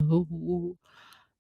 Hello.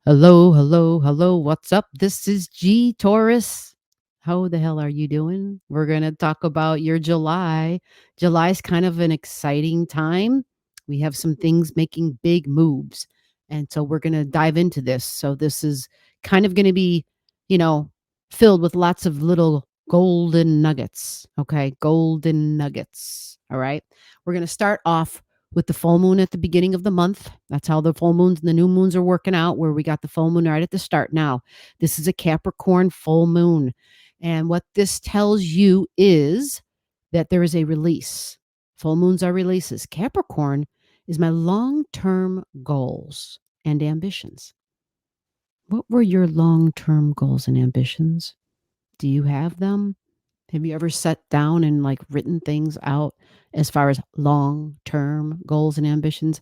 Hello, hello, hello. What's up? This is G Taurus. How the hell are you doing? We're going to talk about your July. July is kind of an exciting time. We have some things making big moves. And so we're going to dive into this. So this is kind of going to be, you know, filled with lots of little golden nuggets. Okay. Golden nuggets. All right. We're going to start off with the full moon at the beginning of the month. That's how the full moons and the new moons are working out, where we got the full moon right at the start. Now, this is a Capricorn full moon. And what this tells you is that there is a release. Full moons are releases. Capricorn is my long term goals and ambitions. What were your long term goals and ambitions? Do you have them? Have you ever sat down and like written things out as far as long-term goals and ambitions?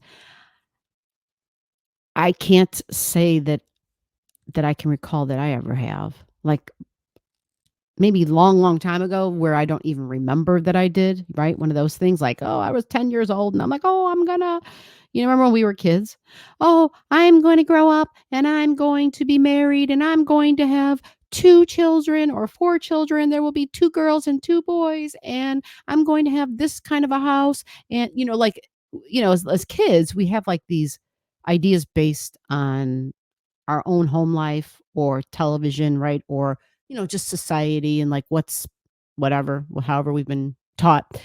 I can't say that I can recall that I ever have. Like maybe long time ago where I don't even remember that I did, right? One of those things like, oh, I was 10 years old and I'm like, oh, I'm gonna, remember when we were kids? Oh, I'm going to grow up and I'm going to be married and I'm going to have 2 children or 4 children. There will be 2 girls and 2 boys, and I'm going to have this kind of a house. And, as kids, we have like these ideas based on our own home life or television, right? Or, just society and like whatever, however we've been taught.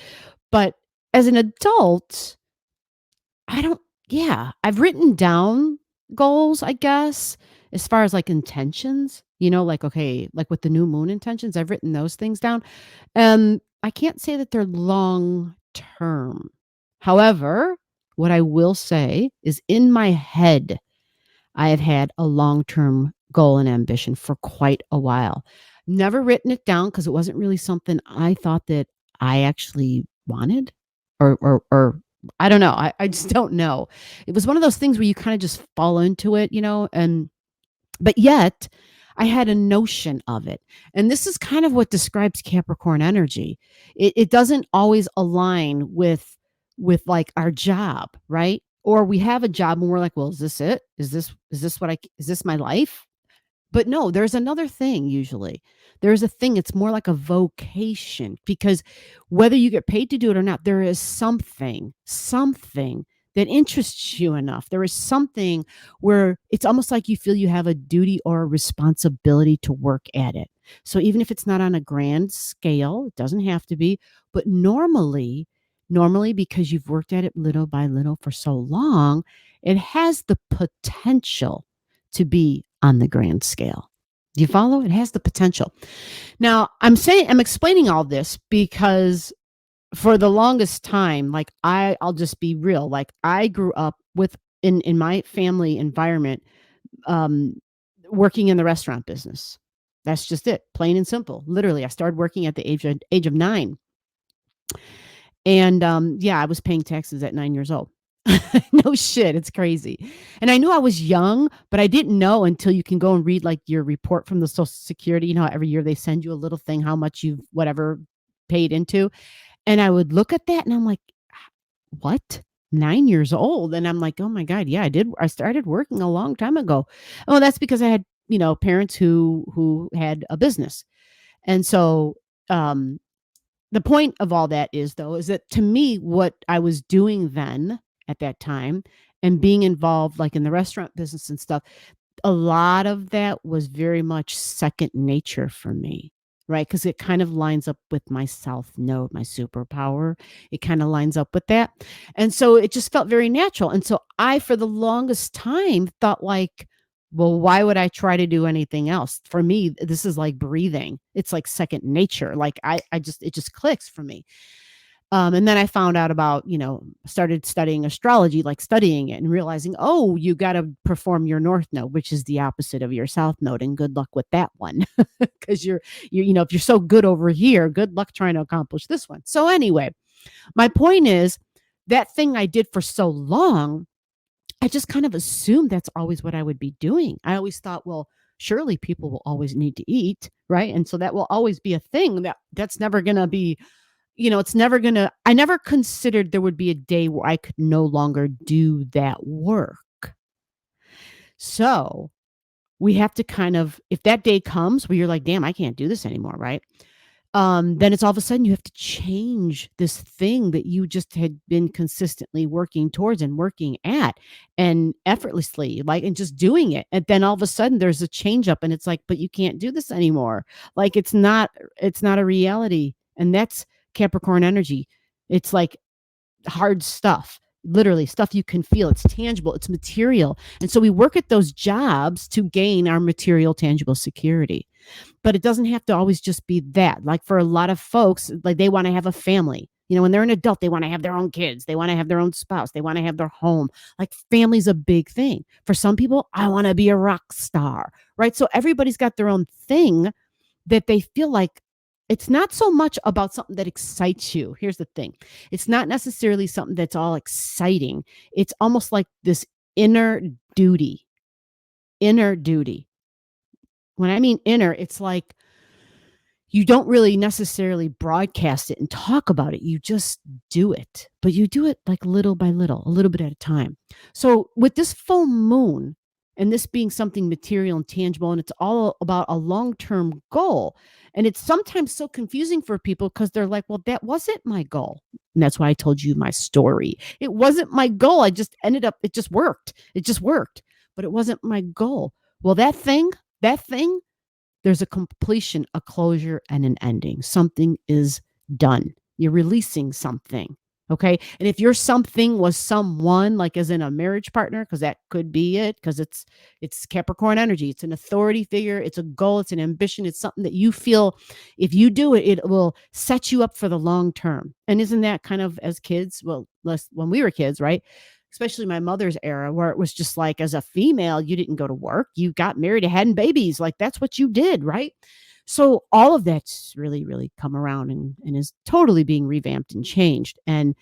But as an adult, I don't, yeah, I've written down goals, I guess, as far as like intentions, like, okay, like with the new moon intentions, I've written those things down. I can't say that they're long term. However, what I will say is in my head, I have had a long-term goal and ambition for quite a while. Never written it down because it wasn't really something I thought that I actually wanted or I don't know. I just don't know. It was one of those things where you kind of just fall into it, and but yet I had a notion of it. And this is kind of what describes Capricorn energy. It doesn't always align with like our job, right? Or we have a job and we're like, well, is this it? Is this my life? But no, there's another thing usually. There's a thing, it's more like a vocation because whether you get paid to do it or not, there is something that interests you enough. There is something where it's almost like you feel you have a duty or a responsibility to work at it. So even if it's not on a grand scale, it doesn't have to be, but normally because you've worked at it little by little for so long, it has the potential to be on the grand scale. Do you follow? It has the potential. Now, I'm explaining all this because for the longest time, like I'll just be real, like I grew up with in my family environment, um, working in the restaurant business. That's just it, plain and simple. Literally, I started working at the age of 9. And yeah, I was paying taxes at 9 years old. No shit, it's crazy. And I knew I was young, but I didn't know until you can go and read like your report from the Social Security. You know, every year they send you a little thing, how much you've whatever paid into. And I would look at that and I'm like, what? 9 years old. And I'm like, oh my God, yeah, I did. I started working a long time ago. Oh, that's because I had, parents who had a business. And so the point of all that is though, is that to me, what I was doing then at that time and being involved like in the restaurant business and stuff, a lot of that was very much second nature for me, right? Because it kind of lines up with my south node, my superpower. It kind of lines up with that. And so it just felt very natural. And so I, for the longest time, thought like, well, why would I try to do anything else? For me, this is like breathing. It's like second nature. Like it just clicks for me. And then I found out about, started studying astrology, like studying it and realizing, oh, you got to perform your north node, which is the opposite of your south node. And good luck with that one. Because if you're so good over here, good luck trying to accomplish this one. So anyway, my point is that thing I did for so long, I just kind of assumed that's always what I would be doing. I always thought, well, surely people will always need to eat, right? And so that will always be a thing that's never going to be, it's never going to, I never considered there would be a day where I could no longer do that work. So we have to kind of, if that day comes where you're like, damn, I can't do this anymore, right? Then it's all of a sudden you have to change this thing that you just had been consistently working towards and working at and effortlessly, like, and just doing it. And then all of a sudden there's a change up and it's like, but you can't do this anymore. Like it's not a reality. And that's Capricorn energy. It's like hard stuff. Literally stuff you can feel. It's tangible, it's material. And so we work at those jobs to gain our material, tangible security. But it doesn't have to always just be that. Like for a lot of folks, like they want to have a family. You know, when they're an adult, they want to have their own kids. They want to have their own spouse. They want to have their home. Like family's a big thing. For some people, I want to be a rock star, right? So everybody's got their own thing that they feel like it's not so much about something that excites you. Here's the thing. It's not necessarily something that's all exciting. It's almost like this inner duty. Inner duty. When I mean inner, it's like you don't really necessarily broadcast it and talk about it. You just do it, but you do it like little by little, a little bit at a time. So with this full moon and this being something material and tangible, and it's all about a long-term goal. And it's sometimes so confusing for people because they're like, well, that wasn't my goal. And that's why I told you my story. It wasn't my goal. I just ended up, it just worked. It just worked, but it wasn't my goal. Well, that thing, there's a completion, a closure, and an ending. Something is done. You're releasing something. Okay. And if your something was someone, like as in a marriage partner, because that could be it, because it's Capricorn energy. It's an authority figure, it's a goal, it's an ambition, it's something that you feel if you do it, it will set you up for the long term. And isn't that kind of as kids? Well, less when we were kids, right? Especially my mother's era, where it was just like, as a female, you didn't go to work, you got married, had babies, like that's what you did, right? So all of that's really, really come around and is totally being revamped and changed. And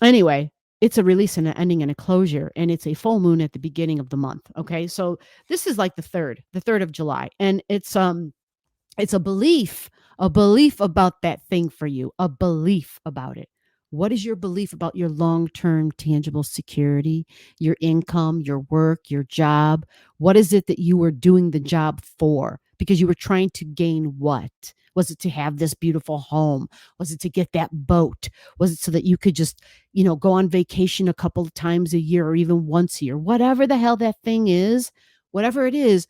anyway, it's a release and an ending and a closure, and it's a full moon at the beginning of the month. Okay, so this is like the third of July, and it's a belief about that thing for you, a belief about it. What is your belief about your long-term tangible security, your income, your work, your job? What is it that you were doing the job for? Because you were trying to gain what? Was it to have this beautiful home? Was it to get that boat? Was it so that you could just, go on vacation a couple of times a year or even once a year? Whatever the hell that thing is, whatever it is,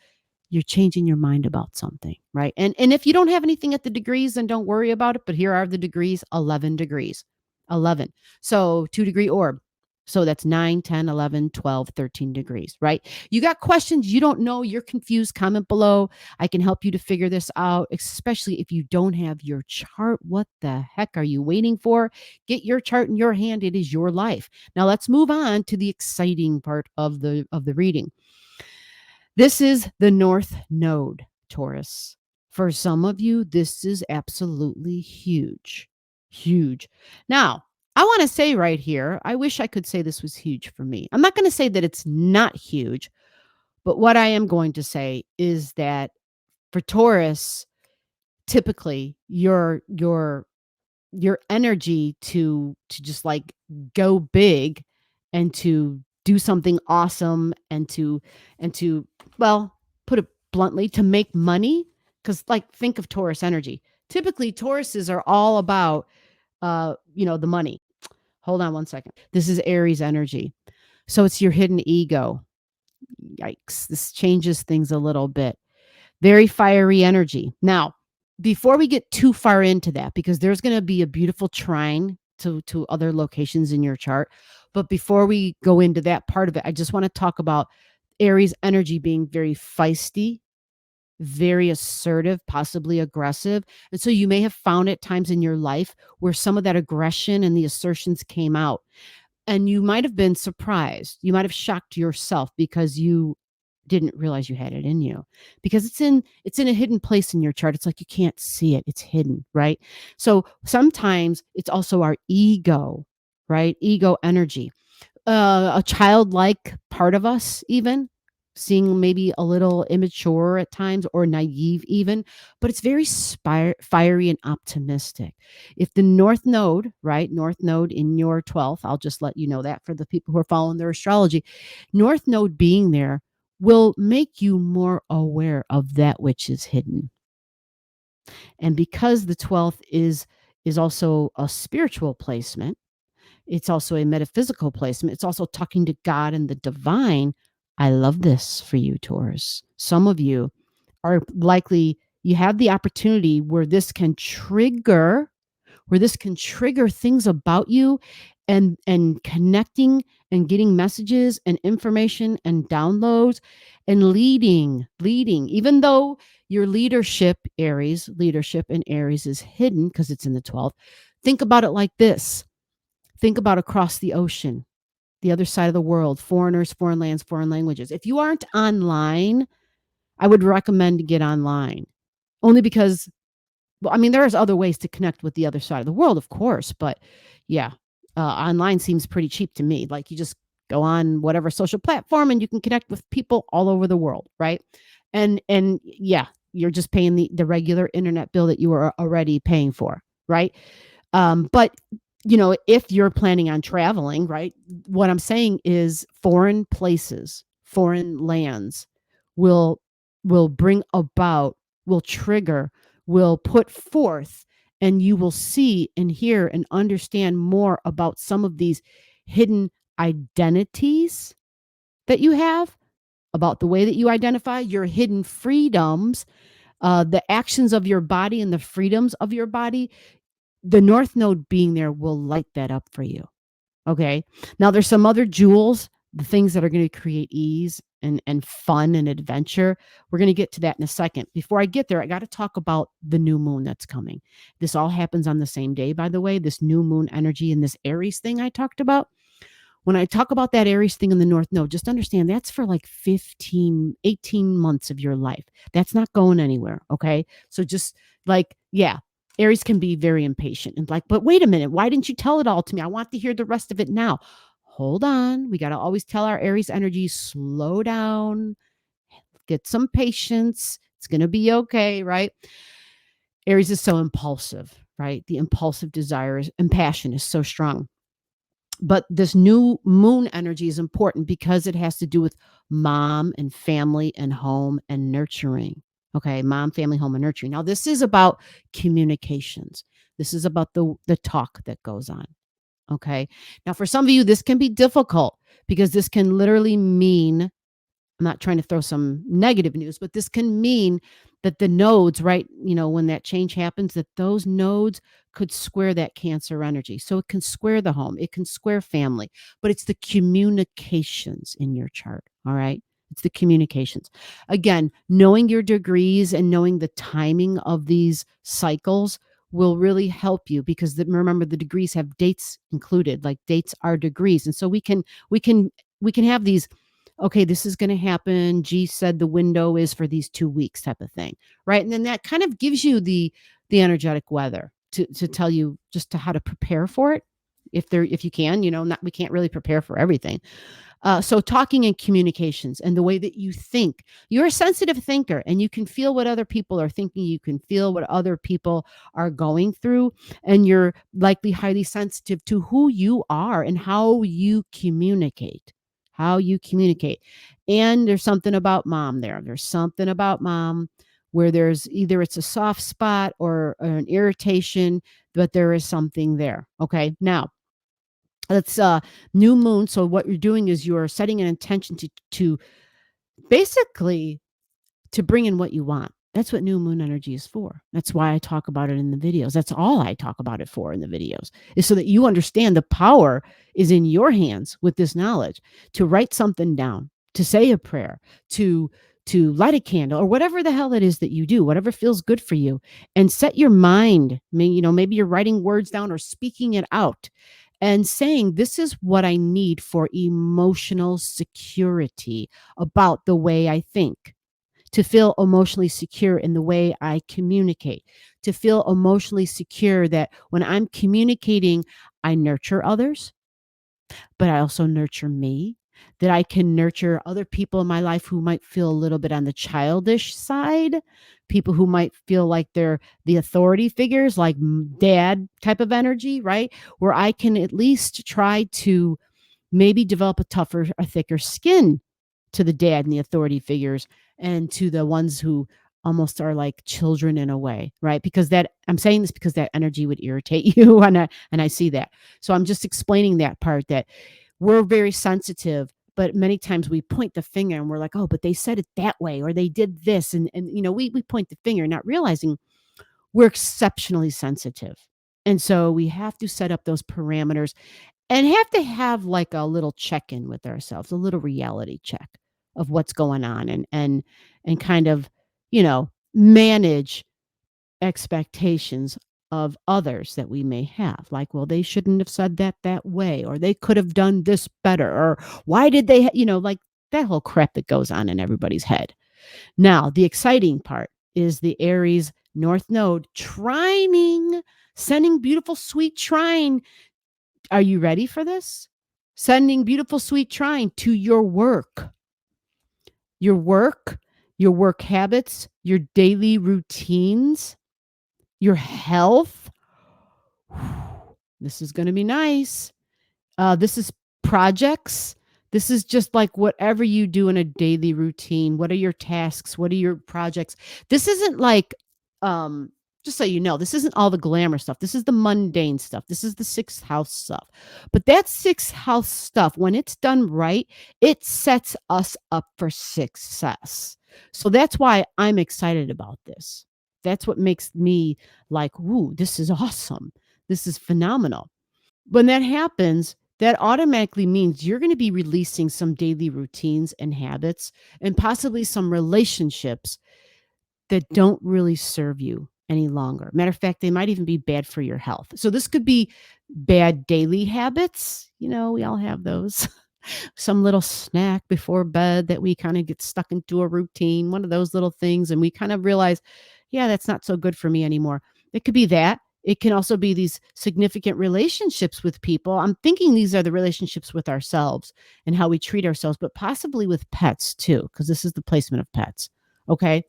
you're changing your mind about something, right? And if you don't have anything at the degrees, then don't worry about it. But here are the degrees, 11 degrees, 11. So 2-degree orb. So that's 9, 10, 11, 12, 13 degrees, right? You got questions, you don't know, you're confused, comment below. I can help you to figure this out, especially if you don't have your chart. What the heck are you waiting for? Get your chart in your hand. It is your life. Now let's move on to the exciting part of the reading. This is the North Node, Taurus. For some of you, this is absolutely huge. Huge. Now, I want to say right here, I wish I could say this was huge for me. I'm not going to say that it's not huge, but what I am going to say is that for Taurus, typically your energy to just like go big and to do something awesome and to well, put it bluntly, to make money, cuz like think of Taurus energy. Typically Tauruses are all about the money. Hold on one second. This is Aries energy. So it's your hidden ego. Yikes. This changes things a little bit. Very fiery energy. Now, before we get too far into that, because there's going to be a beautiful trine to other locations in your chart. But before we go into that part of it, I just want to talk about Aries energy being very feisty, very assertive, possibly aggressive. And so you may have found at times in your life where some of that aggression and the assertions came out. And you might have been surprised. You might have shocked yourself because you didn't realize you had it in you, because it's in a hidden place in your chart. It's like you can't see it. It's hidden, right? So sometimes it's also our ego, right? Ego energy. A childlike part of us even, seeing maybe a little immature at times or naive even, but it's very fiery and optimistic. If the North Node, right, North Node in your 12th, I'll just let you know that for the people who are following their astrology, North Node being there will make you more aware of that which is hidden. And because the 12th is also a spiritual placement, it's also a metaphysical placement. It's also talking to God and the divine. I love this for you, Taurus. Some of you are likely, you have the opportunity where this can trigger things about you, and connecting and getting messages and information and downloads and leading, even though your leadership in Aries is hidden because it's in the 12th. Think about it like this. Think about across the ocean, the other side of the world, foreigners, foreign lands, foreign languages. If you aren't online, I would recommend to get online. Only because, well, I mean, there's other ways to connect with the other side of the world, of course, but yeah, online seems pretty cheap to me. Like, you just go on whatever social platform and you can connect with people all over the world, right? And yeah, you're just paying the regular internet bill that you were already paying for, right? But if you're planning on traveling, right, what I'm saying is foreign places, foreign lands will bring about, will trigger, will put forth, and you will see and hear and understand more about some of these hidden identities that you have, about the way that you identify your hidden freedoms, the actions of your body and the freedoms of your body. The North Node being there will light that up for you. Okay. Now there's some other jewels, the things that are going to create ease and fun and adventure. We're going to get to that in a second. Before I get there, I got to talk about the new moon that's coming. This all happens on the same day, by the way, this new moon energy and this Aries thing I talked about. When I talk about that Aries thing in the North Node, just understand that's for like 18 months of your life. That's not going anywhere. Okay. So just like, yeah, Aries can be very impatient and like, but wait a minute, why didn't you tell it all to me? I want to hear the rest of it now. Hold on. We got to always tell our Aries energy, slow down, get some patience. It's going to be okay. Right. Aries is so impulsive, right? The impulsive desires and passion is so strong. But this new moon energy is important because it has to do with mom and family and home and nurturing. Okay, mom, family, home, and nurturing. Now, this is about communications. This is about the talk that goes on. Okay. Now, for some of you, this can be difficult because this can literally mean, I'm not trying to throw some negative news, but this can mean that the nodes, right, when that change happens, that those nodes could square that Cancer energy. So it can square the home, it can square family, but it's the communications in your chart. All right. It's the communications. Again, knowing your degrees and knowing the timing of these cycles will really help you because remember, the degrees have dates included, like dates are degrees. And so we can have these, okay, this is going to happen. G said the window is for these 2 weeks type of thing. Right. And then that kind of gives you the energetic weather to tell you just to how to prepare for it. If you can, we can't really prepare for everything. So talking and communications and the way that you think, you're a sensitive thinker and you can feel what other people are thinking. You can feel what other people are going through, and you're likely highly sensitive to who you are and how you communicate. And there's something about mom there. There's something about mom where there's either it's a soft spot or an irritation, but there is something there. Okay. Now, it's new moon. So what you're doing is you're setting an intention to basically to bring in what you want. That's what new moon energy is for. That's why I talk about it in the videos. That's all I talk about it for in the videos, is so that you understand the power is in your hands with this knowledge to write something down, to say a prayer, to light a candle, or whatever the hell it is that you do, whatever feels good for you, and set your mind. Maybe you're writing words down or speaking it out and saying, this is what I need for emotional security about the way I think, to feel emotionally secure in the way I communicate, to feel emotionally secure that when I'm communicating, I nurture others, but I also nurture me. that I can nurture other people in my life who might feel a little bit on the childish side, people who might feel like they're the authority figures, like dad type of energy, right? Where I can at least try to maybe develop a tougher, a thicker skin to the dad and the authority figures and to the ones who almost are like children in a way, right? Because that I'm saying this because that energy would irritate you and I see that. So I'm just explaining that part that we're very sensitive, but many times we point the finger and we're like, "Oh, but they said it that way or they did this." And we point the finger not realizing we're exceptionally sensitive. And so we have to set up those parameters and have to have like a little check-in with ourselves, a little reality check of what's going on and kind of, manage expectations of others that we may have. Like, well, they shouldn't have said that way, or they could have done this better, or why did they, like that whole crap that goes on in everybody's head. Now, the exciting part is the Aries North Node trining, sending beautiful, sweet trine. Are you ready for this? Sending beautiful, sweet trine to your work, your work, your work habits, your daily routines, your health. This is going to be nice. This is projects. This is just like whatever you do in a daily routine. What are your tasks? What are your projects? This isn't like, just so you know, this isn't all the glamour stuff. This is the mundane stuff. This is the sixth house stuff. But that sixth house stuff, when it's done right, it sets us up for success. So that's why I'm excited about this. That's what makes me like, "Ooh, this is awesome. This is phenomenal." When that happens, that automatically means you're going to be releasing some daily routines and habits and possibly some relationships that don't really serve you any longer. Matter of fact, they might even be bad for your health. So this could be bad daily habits. We all have those. Some little snack before bed that we kind of get stuck into a routine, one of those little things. And we kind of realize, yeah, that's not so good for me anymore. It could be that. It can also be these significant relationships with people. I'm thinking these are the relationships with ourselves and how we treat ourselves, but possibly with pets too, because this is the placement of pets. Okay.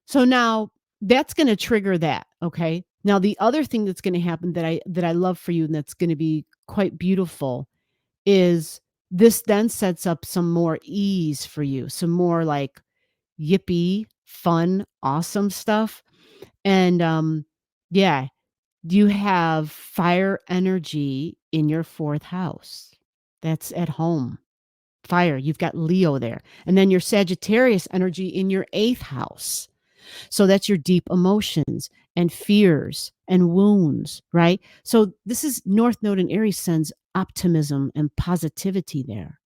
So now that's going to trigger that. Okay. Now the other thing that's going to happen that I love for you and that's going to be quite beautiful is this then sets up some more ease for you, some more like yippee, fun, awesome stuff. And yeah, you have fire energy in your fourth house. That's at home. Fire, you've got Leo there. And then your Sagittarius energy in your eighth house. So that's your deep emotions and fears and wounds, right? So this is North Node in Aries sends optimism and positivity there.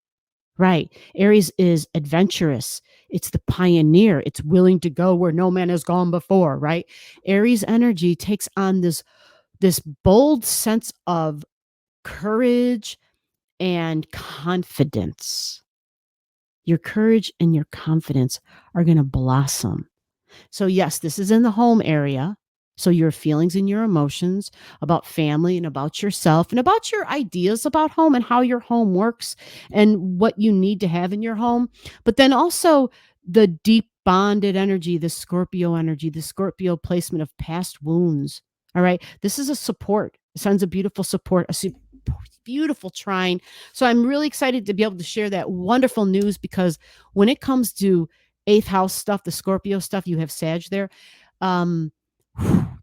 Right. Aries is adventurous. It's the pioneer. It's willing to go where no man has gone before, right? Aries energy takes on this bold sense of courage and confidence. Your courage and your confidence are going to blossom. So, yes, this is in the home area. So, your feelings and your emotions about family and about yourself and about your ideas about home and how your home works and what you need to have in your home. But then also the deep bonded energy, the Scorpio energy, the Scorpio placement of past wounds. All right. This is a support. It sends a beautiful support, beautiful trine. So, I'm really excited to be able to share that wonderful news because when it comes to eighth house stuff, the Scorpio stuff, you have Sag there. Um,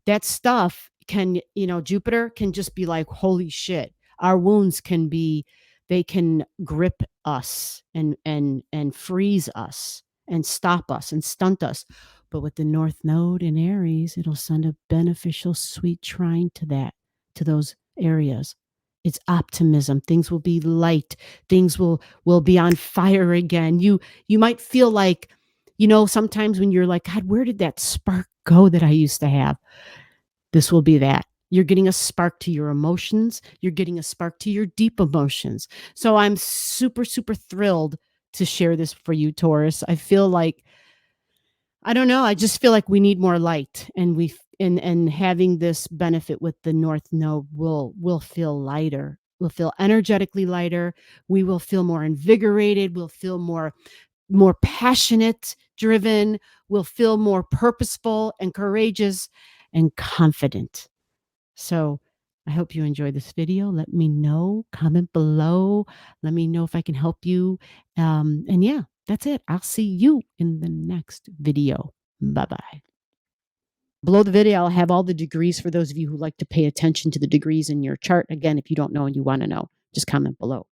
that stuff can, Jupiter can just be like, holy shit. Our wounds they can grip us and freeze us and stop us and stunt us. But with the North Node in Aries, it'll send a beneficial, sweet trine to those areas. It's optimism. Things will be light. Things will be on fire again. You might feel like, sometimes when you're like, God, where did that spark go that I used to have? This will be that. You're getting a spark to your emotions. You're getting a spark to your deep emotions. So I'm super, super thrilled to share this for you, Taurus. I feel like, I don't know, I just feel like we need more light and having this benefit with the North Node will feel lighter. We'll feel energetically lighter. We will feel more invigorated. We'll feel more passionate, driven. We'll feel more purposeful and courageous and confident. So I hope you enjoyed this video. Let me know, comment below. Let me know if I can help you. And yeah, that's it. I'll see you in the next video. Bye-bye. Below the video, I'll have all the degrees for those of you who like to pay attention to the degrees in your chart. Again, if you don't know and you want to know, just comment below.